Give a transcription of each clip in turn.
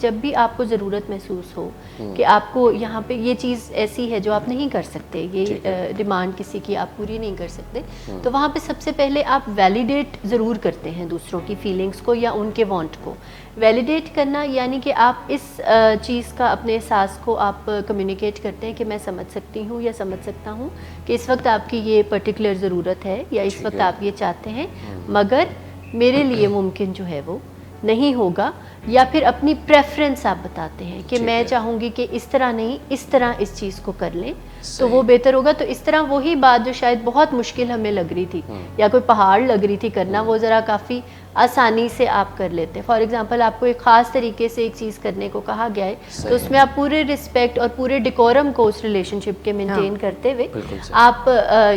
جب بھی آپ کو ضرورت محسوس ہو کہ آپ کو یہاں پہ یہ چیز ایسی ہے جو آپ نہیں کر سکتے، یہ ڈیمانڈ کسی کی آپ پوری نہیں کر سکتے، تو وہاں پہ سب سے پہلے آپ ویلیڈیٹ ضرور کرتے ہیں دوسروں کی فیلنگز کو یا ان کے وانٹ کو۔ ویلیڈیٹ کرنا یعنی کہ آپ اس چیز کا اپنے احساس کو آپ کمیونیکیٹ کرتے ہیں کہ میں سمجھ سکتی ہوں یا سمجھ سکتا ہوں کہ اس وقت آپ کی یہ پرٹیکولر ضرورت ہے یا اس وقت آپ یہ چاہتے ہیں، مگر میرے لیے ممکن جو ہے وہ نہیں ہوگا، یا پھر اپنی پریفرنس آپ بتاتے ہیں کہ میں چاہوں گی کہ اس طرح نہیں، اس طرح اس چیز کو کر لیں تو وہ بہتر ہوگا۔ تو اس طرح وہی بات جو شاید بہت مشکل ہمیں لگ رہی تھی یا کوئی پہاڑ لگ رہی تھی کرنا، وہ ذرا کافی آسانی سے آپ کر لیتے ہیں۔ فار ایگزامپل آپ کو ایک خاص طریقے سے ایک چیز کرنے کو کہا گیا ہے تو اس میں آپ پورے رسپیکٹ اور پورے ڈیکورم کو اس ریلیشن شپ کے مینٹین کرتے ہوئے آپ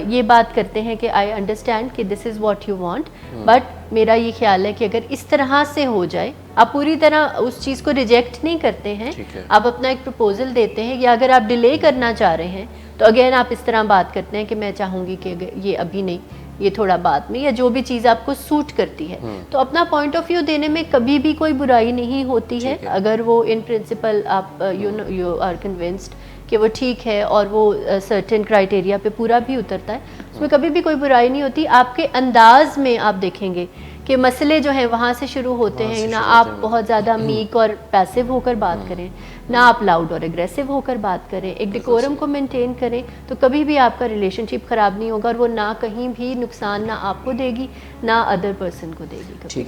یہ بات کرتے ہیں کہ آئی انڈرسٹینڈ کہ this is what you want, but میرا یہ خیال ہے کہ اگر اس طرح سے ہو جائے، آپ پوری طرح اس چیز کو ریجیکٹ نہیں کرتے ہیں، آپ اپنا ایک پروپوزل دیتے ہیں، یا اگر آپ ڈیلے کرنا چاہ رہے ہیں تو اگین آپ اس طرح بات کرتے ہیں کہ میں چاہوں گی کہ یہ ابھی نہیں، یہ تھوڑا بعد میں، یا جو بھی چیز آپ کو سوٹ کرتی ہے۔ تو اپنا پوائنٹ آف ویو دینے میں کبھی بھی کوئی برائی نہیں ہوتی ہے اگر وہ ان پرنسپل آپ یو آر کنونسڈ کہ وہ ٹھیک ہے اور وہ سرٹن کرائٹیریا پہ پورا بھی اترتا ہے، اس میں کبھی بھی کوئی برائی نہیں ہوتی۔ آپ کے انداز میں آپ دیکھیں گے کہ مسئلے جو ہیں وہاں سے شروع ہوتے ہیں، نہ آپ بہت زیادہ میک اور پیسو ہو کر بات کریں، نہ آپ لاؤڈ اور اگریسو ہو کر بات کریں، ایک ڈیکورم کو مینٹین کریں، تو کبھی بھی آپ کا ریلیشن شپ خراب نہیں ہوگا، اور وہ نہ کہیں بھی نقصان نہ آپ کو دے گی نہ ادر پرسن کو دے گی۔